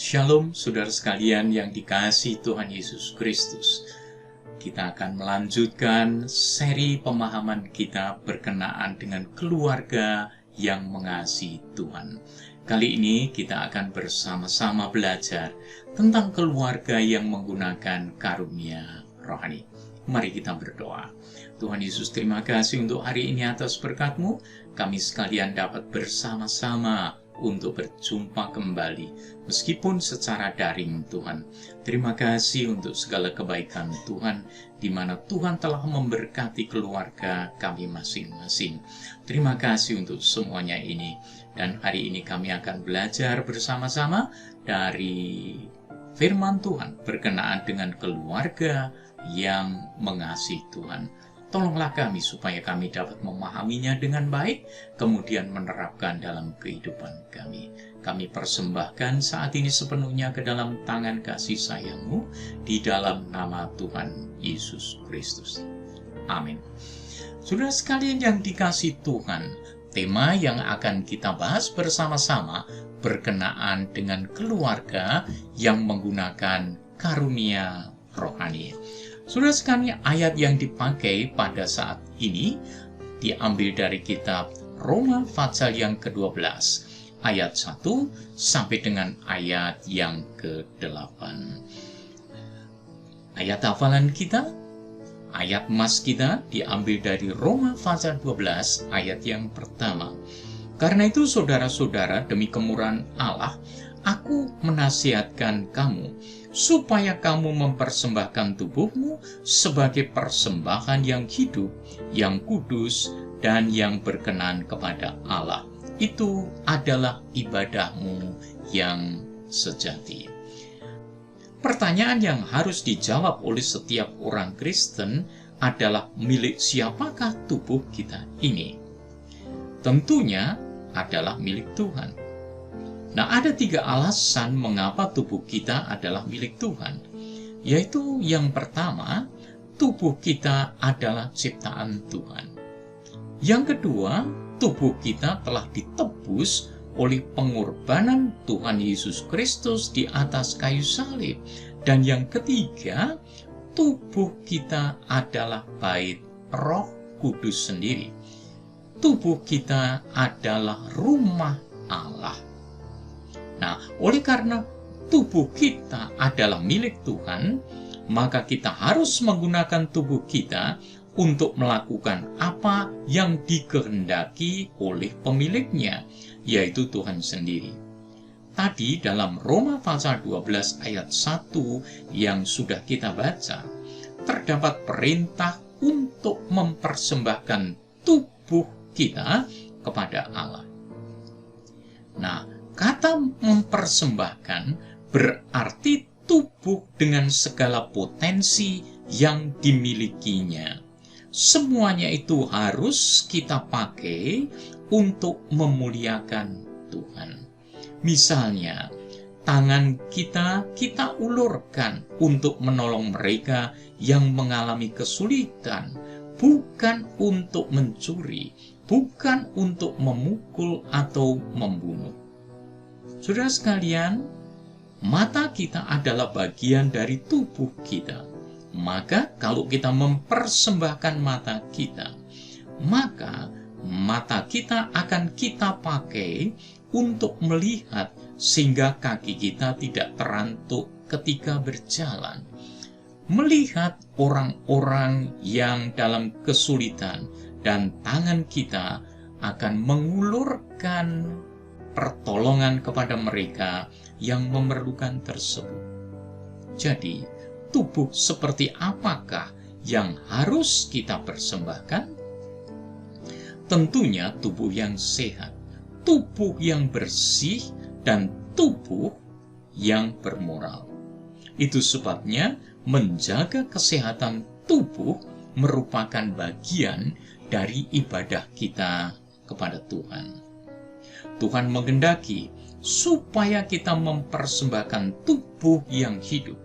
Shalom saudara sekalian yang dikasihi Tuhan Yesus Kristus. Kita akan melanjutkan seri pemahaman kita berkenaan dengan keluarga yang mengasihi Tuhan. Kali ini kita akan bersama-sama belajar tentang keluarga yang menggunakan karunia rohani. Mari kita berdoa. Tuhan Yesus, terima kasih untuk hari ini atas berkat-Mu. Kami sekalian dapat bersama-sama untuk berjumpa kembali, meskipun secara daring Tuhan. Terima kasih untuk segala kebaikan Tuhan, di mana Tuhan telah memberkati keluarga kami masing-masing. Terima kasih untuk semuanya ini. Dan hari ini kami akan belajar bersama-sama dari firman Tuhan berkenaan dengan keluarga yang mengasihi Tuhan. Tolonglah kami supaya kami dapat memahaminya dengan baik, kemudian menerapkan dalam kehidupan kami. Kami persembahkan saat ini sepenuhnya ke dalam tangan kasih sayang-Mu, di dalam nama Tuhan Yesus Kristus. Amin. Saudara sekalian yang dikasihi Tuhan, tema yang akan kita bahas bersama-sama berkenaan dengan keluarga yang menggunakan karunia rohani. Saudara sekalian, ayat yang dipakai pada saat ini diambil dari kitab Roma pasal yang ke-12, ayat 1 sampai dengan ayat yang ke-8. Ayat hafalan kita, ayat emas kita diambil dari Roma pasal 12, ayat yang pertama. Karena itu saudara-saudara, demi kemurahan Allah, aku menasihatkan kamu, supaya kamu mempersembahkan tubuhmu sebagai persembahan yang hidup, yang kudus, dan yang berkenan kepada Allah. Itu adalah ibadahmu yang sejati. Pertanyaan yang harus dijawab oleh setiap orang Kristen adalah, milik siapakah tubuh kita ini? Tentunya adalah milik Tuhan. Nah, ada 3 alasan mengapa tubuh kita adalah milik Tuhan. Yaitu yang pertama, tubuh kita adalah ciptaan Tuhan. Yang kedua, tubuh kita telah ditebus oleh pengorbanan Tuhan Yesus Kristus di atas kayu salib. Dan yang ketiga, tubuh kita adalah bait Roh Kudus sendiri. Tubuh kita adalah rumah Allah. Nah, oleh karena tubuh kita adalah milik Tuhan, maka kita harus menggunakan tubuh kita untuk melakukan apa yang dikehendaki oleh pemiliknya, yaitu Tuhan sendiri. Tadi dalam Roma pasal 12 ayat 1 yang sudah kita baca, terdapat perintah untuk mempersembahkan tubuh kita kepada Allah. Nah, kata mempersembahkan berarti tubuh dengan segala potensi yang dimilikinya. Semuanya itu harus kita pakai untuk memuliakan Tuhan. Misalnya, tangan kita ulurkan untuk menolong mereka yang mengalami kesulitan, bukan untuk mencuri, bukan untuk memukul atau membunuh. Saudara sekalian, mata kita adalah bagian dari tubuh kita. Maka kalau kita mempersembahkan mata kita, maka mata kita akan kita pakai untuk melihat sehingga kaki kita tidak terantuk ketika berjalan. Melihat orang-orang yang dalam kesulitan, dan tangan kita akan mengulurkan pertolongan kepada mereka yang memerlukan tersebut. Jadi, tubuh seperti apakah yang harus kita persembahkan? Tentunya tubuh yang sehat, tubuh yang bersih, dan tubuh yang bermoral. Itu sebabnya menjaga kesehatan tubuh merupakan bagian dari ibadah kita kepada Tuhan. Tuhan menghendaki supaya kita mempersembahkan tubuh yang hidup,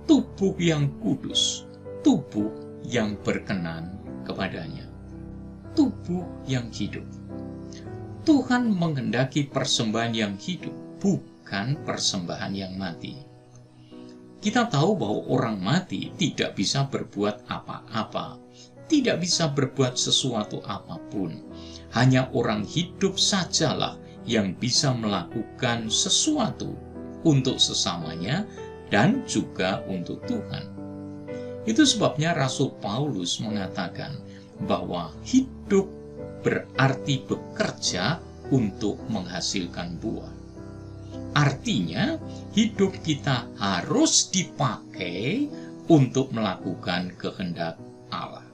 tubuh yang kudus, tubuh yang berkenan kepadanya. Tubuh yang hidup. Tuhan menghendaki persembahan yang hidup, bukan persembahan yang mati. Kita tahu bahwa orang mati tidak bisa berbuat apa-apa, tidak bisa berbuat sesuatu apapun. Hanya orang hidup sajalah yang bisa melakukan sesuatu untuk sesamanya dan juga untuk Tuhan. Itu sebabnya Rasul Paulus mengatakan bahwa hidup berarti bekerja untuk menghasilkan buah. Artinya, hidup kita harus dipakai untuk melakukan kehendak Allah.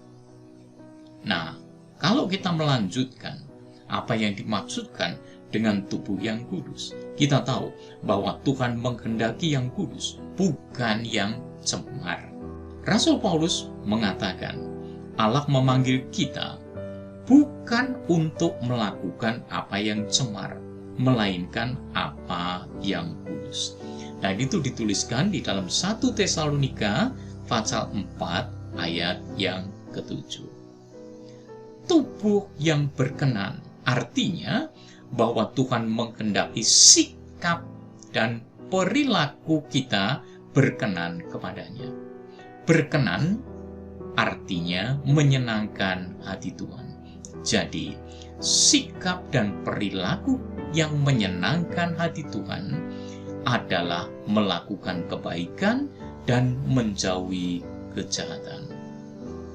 Nah, kalau kita melanjutkan apa yang dimaksudkan dengan tubuh yang kudus, kita tahu bahwa Tuhan menghendaki yang kudus, bukan yang cemar. Rasul Paulus mengatakan, Allah memanggil kita bukan untuk melakukan apa yang cemar, melainkan apa yang kudus. Dan itu dituliskan di dalam 1 Tesalonika pasal 4 ayat yang ke-7. Tubuh yang berkenan artinya bahwa Tuhan menghendaki sikap dan perilaku kita berkenan kepadanya. Berkenan artinya menyenangkan hati Tuhan. Jadi, sikap dan perilaku yang menyenangkan hati Tuhan adalah melakukan kebaikan dan menjauhi kejahatan.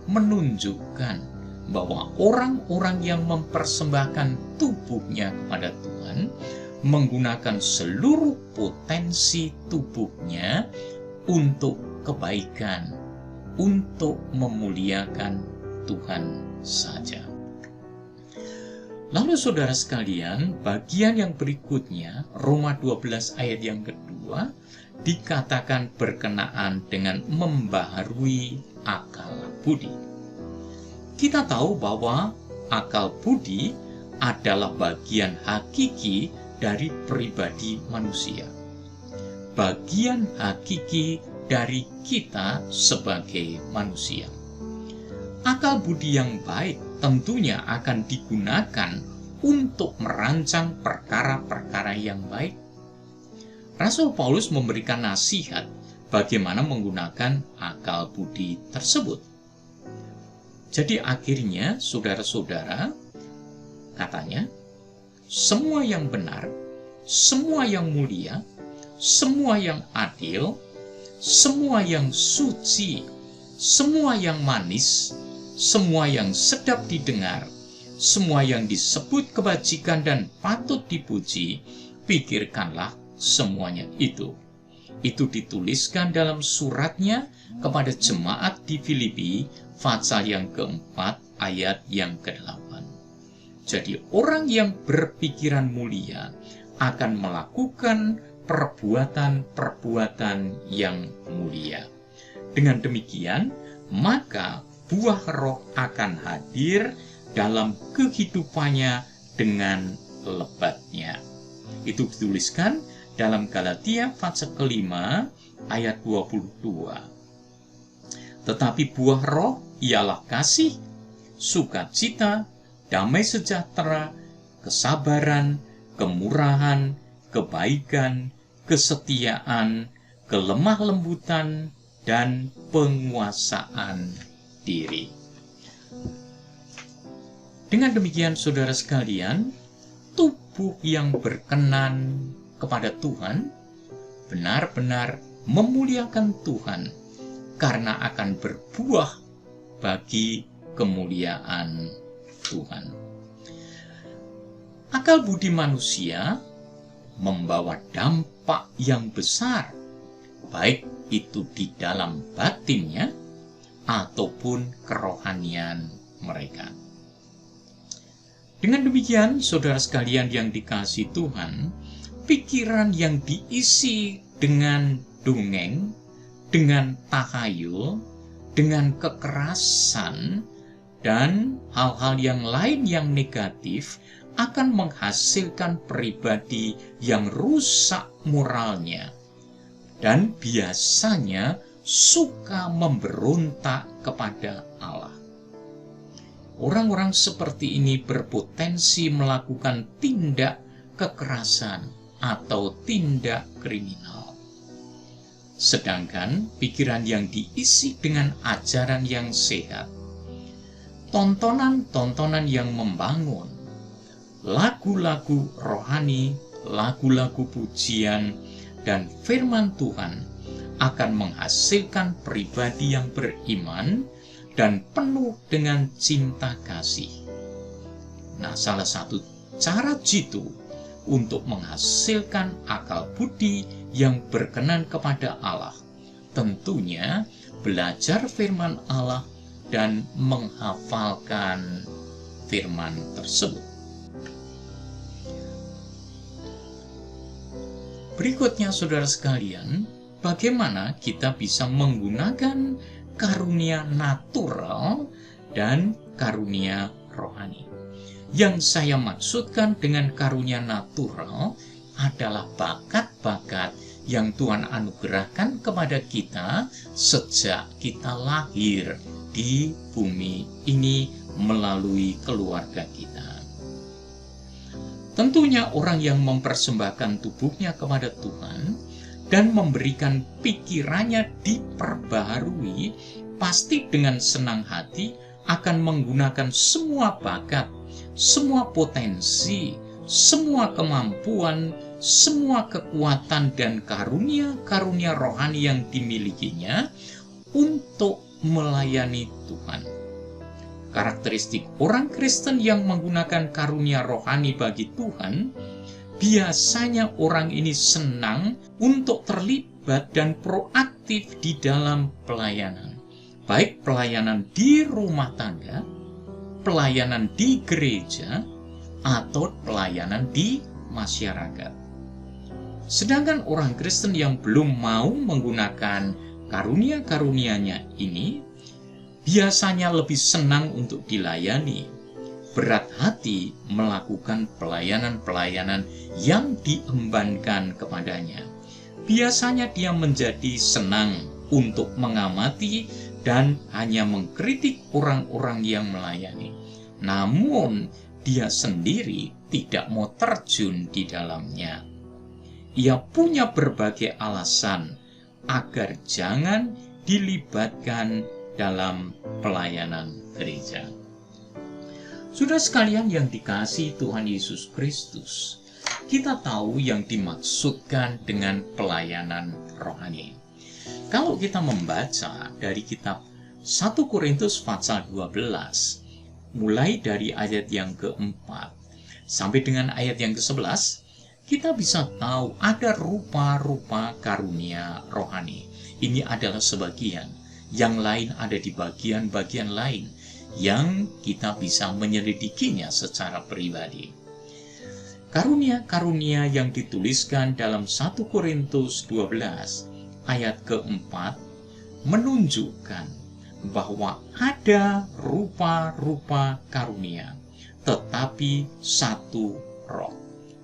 Menunjukkan bahwa orang-orang yang mempersembahkan tubuhnya kepada Tuhan menggunakan seluruh potensi tubuhnya untuk kebaikan, untuk memuliakan Tuhan saja. Lalu saudara sekalian, bagian yang berikutnya, Roma 12 ayat yang kedua, dikatakan berkenaan dengan membaharui akal budi. Kita tahu bahwa akal budi adalah bagian hakiki dari pribadi manusia. Bagian hakiki dari kita sebagai manusia. Akal budi yang baik tentunya akan digunakan untuk merancang perkara-perkara yang baik. Rasul Paulus memberikan nasihat bagaimana menggunakan akal budi tersebut. Jadi akhirnya, saudara-saudara, katanya, semua yang benar, semua yang mulia, semua yang adil, semua yang suci, semua yang manis, semua yang sedap didengar, semua yang disebut kebajikan dan patut dipuji, pikirkanlah semuanya itu. Itu dituliskan dalam suratnya kepada jemaat di Filipi, pasal yang keempat, ayat yang ke-8. Jadi orang yang berpikiran mulia akan melakukan perbuatan-perbuatan yang mulia. Dengan demikian, maka buah roh akan hadir dalam kehidupannya dengan lebatnya. Itu dituliskan dalam Galatia pasal ke-5 ayat 22. Tetapi buah roh ialah kasih, sukacita, damai sejahtera, kesabaran, kemurahan, kebaikan, kesetiaan, kelemah lembutan, dan penguasaan diri. Dengan demikian, saudara sekalian, tubuh yang berkenan kepada Tuhan benar-benar memuliakan Tuhan karena akan berbuah bagi kemuliaan Tuhan. Akal budi manusia membawa dampak yang besar, baik itu di dalam batinnya ataupun kerohanian mereka. Dengan demikian, saudara sekalian yang dikasihi Tuhan, pikiran yang diisi dengan dongeng, dengan tahayul, dengan kekerasan, dan hal-hal yang lain yang negatif akan menghasilkan pribadi yang rusak moralnya dan biasanya suka memberontak kepada Allah. Orang-orang seperti ini berpotensi melakukan tindak kekerasan, atau tindak kriminal. Sedangkan pikiran yang diisi dengan ajaran yang sehat, tontonan-tontonan yang membangun, lagu-lagu rohani, lagu-lagu pujian, dan firman Tuhan akan menghasilkan pribadi yang beriman dan penuh dengan cinta kasih. Nah, salah satu cara jitu untuk menghasilkan akal budi yang berkenan kepada Allah, tentunya belajar firman Allah dan menghafalkan firman tersebut. Berikutnya, saudara sekalian, bagaimana kita bisa menggunakan karunia natural dan karunia rohani. Yang saya maksudkan dengan karunia natural adalah bakat-bakat yang Tuhan anugerahkan kepada kita sejak kita lahir di bumi ini melalui keluarga kita. Tentunya orang yang mempersembahkan tubuhnya kepada Tuhan dan memberikan pikirannya diperbaharui, pasti dengan senang hati akan menggunakan semua bakat, semua potensi, semua kemampuan, semua kekuatan dan karunia-karunia rohani yang dimilikinya untuk melayani Tuhan. Karakteristik orang Kristen yang menggunakan karunia rohani bagi Tuhan, biasanya orang ini senang untuk terlibat dan proaktif di dalam pelayanan. Baik pelayanan di rumah tangga, pelayanan di gereja, atau pelayanan di masyarakat. Sedangkan orang Kristen yang belum mau menggunakan karunia-karunianya ini, biasanya lebih senang untuk dilayani, berat hati melakukan pelayanan-pelayanan yang diembankan kepadanya. Biasanya dia menjadi senang untuk mengamati dan hanya mengkritik orang-orang yang melayani. Namun, dia sendiri tidak mau terjun di dalamnya. Ia punya berbagai alasan agar jangan dilibatkan dalam pelayanan gereja. Sudah sekalian yang dikasihi Tuhan Yesus Kristus, kita tahu yang dimaksudkan dengan pelayanan rohani. Kalau kita membaca dari kitab 1 Korintus pasal 12, mulai dari ayat yang keempat sampai dengan ayat yang ke-11, kita bisa tahu ada rupa-rupa karunia rohani. Ini adalah sebagian. Yang lain ada di bagian-bagian lain yang kita bisa menyelidikinya secara pribadi. Karunia-karunia yang dituliskan dalam 1 Korintus 12 ayat keempat menunjukkan bahwa ada rupa-rupa karunia, tetapi satu roh.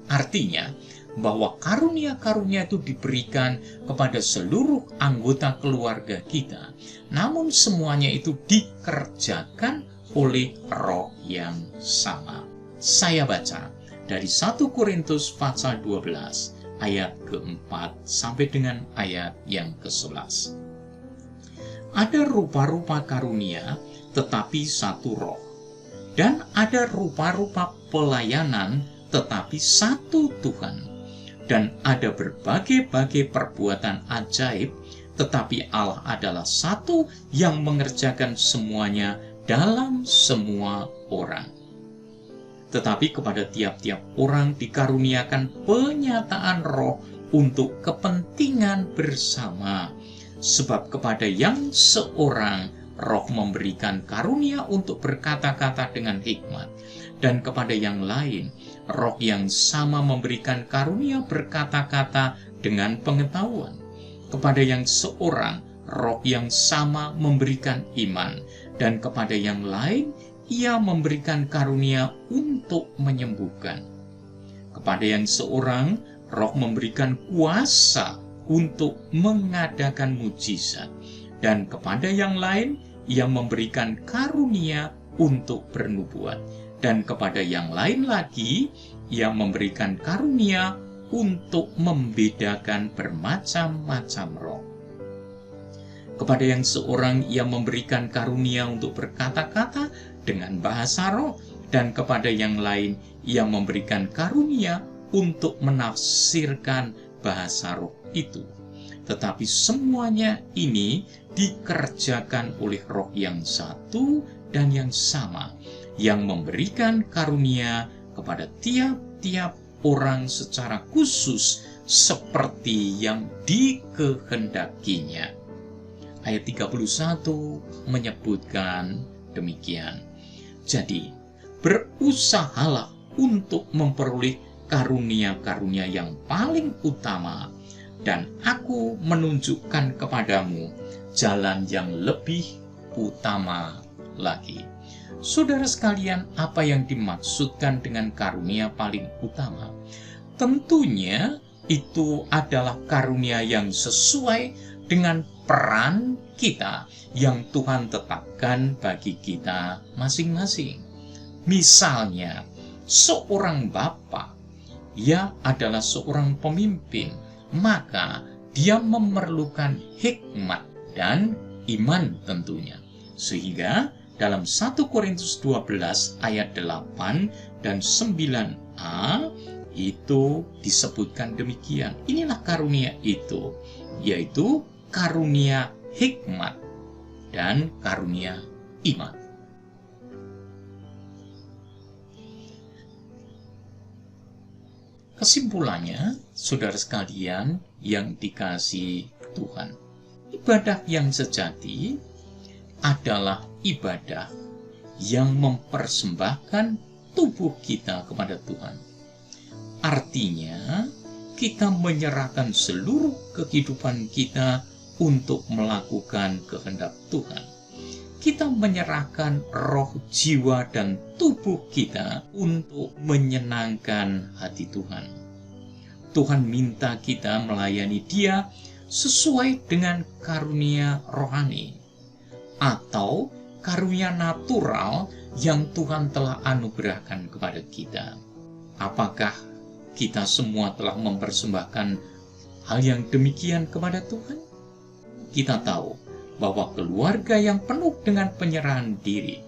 Artinya, bahwa karunia-karunia itu diberikan kepada seluruh anggota keluarga kita, namun semuanya itu dikerjakan oleh roh yang sama. Saya baca dari 1 Korintus pasal 12 ayat keempat sampai dengan ayat yang ke-11. Ada rupa-rupa karunia tetapi satu roh, dan ada rupa-rupa pelayanan tetapi satu Tuhan. Dan ada berbagai-bagai perbuatan ajaib, tetapi Allah adalah satu yang mengerjakan semuanya dalam semua orang. Tetapi kepada tiap-tiap orang dikaruniakan penyataan roh untuk kepentingan bersama. Sebab kepada yang seorang roh memberikan karunia untuk berkata-kata dengan hikmat, dan kepada yang lain roh yang sama memberikan karunia berkata-kata dengan pengetahuan. Kepada yang seorang, roh yang sama memberikan iman, dan kepada yang lain, ia memberikan karunia untuk menyembuhkan. Kepada yang seorang, roh memberikan kuasa untuk mengadakan mujizat, dan kepada yang lain, ia memberikan karunia untuk bernubuat. Dan kepada yang lain lagi, ia memberikan karunia untuk membedakan bermacam-macam roh. Kepada yang seorang ia memberikan karunia untuk berkata-kata dengan bahasa roh, dan kepada yang lain ia memberikan karunia untuk menafsirkan bahasa roh itu. Tetapi semuanya ini dikerjakan oleh roh yang satu dan yang sama, yang memberikan karunia kepada tiap-tiap orang secara khusus seperti yang dikehendakinya. Ayat 31 menyebutkan demikian. Jadi, berusahalah untuk memperoleh karunia-karunia yang paling utama, dan aku menunjukkan kepadamu jalan yang lebih utama lagi. Saudara sekalian, apa yang dimaksudkan dengan karunia paling utama? Tentunya itu adalah karunia yang sesuai dengan peran kita yang Tuhan tetapkan bagi kita masing-masing. Misalnya, seorang bapa, ia adalah seorang pemimpin, maka dia memerlukan hikmat dan iman tentunya. Sehingga dalam 1 Korintus 12 ayat 8 dan 9a itu disebutkan demikian. Inilah karunia itu, yaitu karunia hikmat dan karunia iman. Kesimpulannya, saudara sekalian yang dikasihi Tuhan, ibadah yang sejati adalah ibadah yang mempersembahkan tubuh kita kepada Tuhan. Artinya, kita menyerahkan seluruh kehidupan kita untuk melakukan kehendak Tuhan. Kita menyerahkan roh, jiwa, dan tubuh kita untuk menyenangkan hati Tuhan. Tuhan minta kita melayani Dia sesuai dengan karunia rohani atau karunia natural yang Tuhan telah anugerahkan kepada kita. Apakah kita semua telah mempersembahkan hal yang demikian kepada Tuhan? Kita tahu bahwa keluarga yang penuh dengan penyerahan diri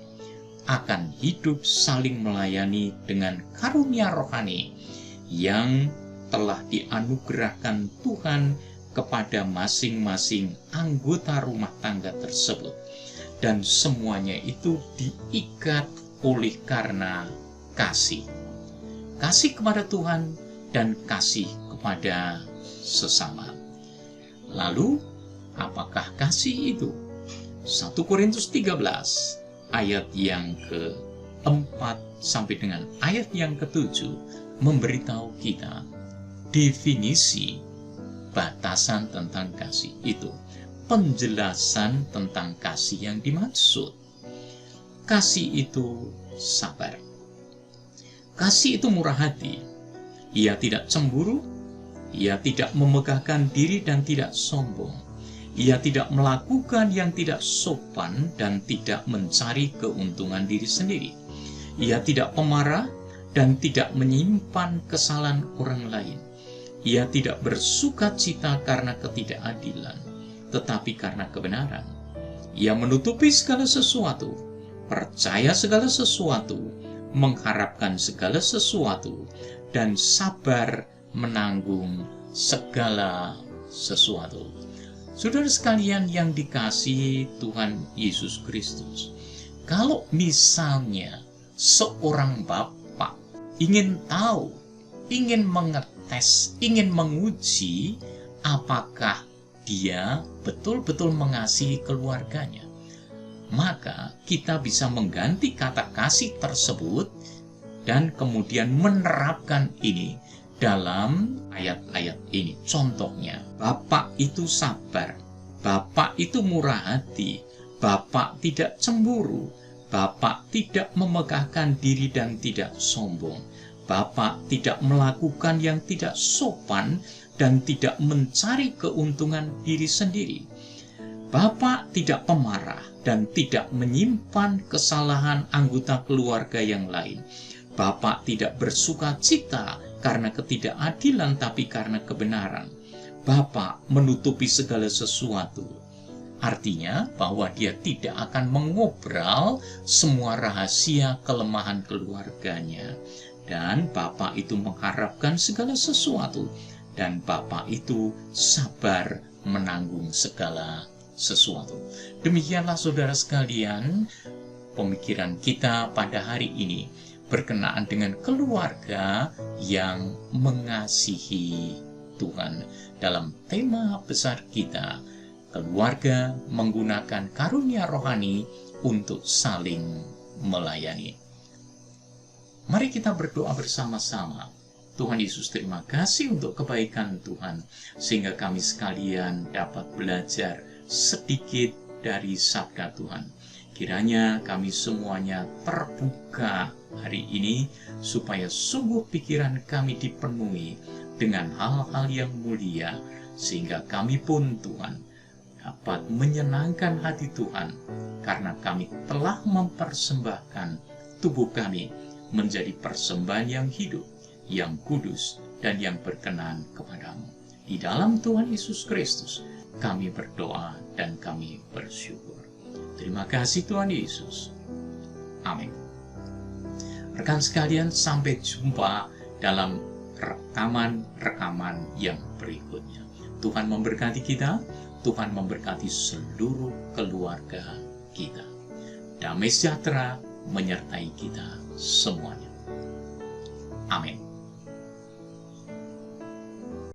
akan hidup saling melayani dengan karunia rohani yang telah dianugerahkan Tuhan kepada masing-masing anggota rumah tangga tersebut. Dan semuanya itu diikat oleh karena kasih. Kasih kepada Tuhan dan kasih kepada sesama. Lalu, apakah kasih itu? 1 Korintus 13 ayat yang ke-4 sampai dengan ayat yang ke-7 memberitahu kita definisi batasan tentang kasih itu. Penjelasan tentang kasih yang dimaksud. Kasih itu sabar. Kasih itu murah hati. Ia tidak cemburu, ia tidak memegahkan diri dan tidak sombong. Ia tidak melakukan yang tidak sopan dan tidak mencari keuntungan diri sendiri. Ia tidak pemarah dan tidak menyimpan kesalahan orang lain. Ia tidak bersukacita karena ketidakadilan, tetapi karena kebenaran. Ia menutupi segala sesuatu, percaya segala sesuatu, mengharapkan segala sesuatu, dan sabar menanggung segala sesuatu. Saudara sekalian yang dikasihi Tuhan Yesus Kristus, kalau misalnya seorang bapak ingin tahu, ingin mengetes, ingin menguji apakah dia betul-betul mengasihi keluarganya, maka kita bisa mengganti kata kasih tersebut dan kemudian menerapkan ini dalam ayat-ayat ini. Contohnya, Bapak itu sabar, Bapak itu murah hati, Bapak tidak cemburu, Bapak tidak memegahkan diri dan tidak sombong, Bapak tidak melakukan yang tidak sopan dan tidak mencari keuntungan diri sendiri. Bapak tidak pemarah dan tidak menyimpan kesalahan anggota keluarga yang lain. Bapa tidak bersuka cita karena ketidakadilan, tapi karena kebenaran. Bapa menutupi segala sesuatu. Artinya bahwa dia tidak akan mengobral semua rahasia kelemahan keluarganya. Dan Bapa itu mengharapkan segala sesuatu. Dan Bapa itu sabar menanggung segala sesuatu. Demikianlah saudara sekalian, pemikiran kita pada hari ini berkenaan dengan keluarga yang mengasihi Tuhan. Dalam tema besar kita, keluarga menggunakan karunia rohani untuk saling melayani. Mari kita berdoa bersama-sama. Tuhan Yesus, terima kasih untuk kebaikan Tuhan, sehingga kami sekalian dapat belajar sedikit dari sabda Tuhan. Kiranya kami semuanya terbuka hari ini, supaya sungguh pikiran kami dipenuhi dengan hal-hal yang mulia, sehingga kami pun Tuhan dapat menyenangkan hati Tuhan, karena kami telah mempersembahkan tubuh kami menjadi persembahan yang hidup, yang kudus, dan yang berkenan kepadamu. Di dalam Tuhan Yesus Kristus kami berdoa dan kami bersyukur. Terima kasih Tuhan Yesus. Amin. Rekan sekalian, sampai jumpa dalam rekaman-rekaman yang berikutnya. Tuhan memberkati kita, Tuhan memberkati seluruh keluarga kita. Damai sejahtera menyertai kita semuanya. Amin.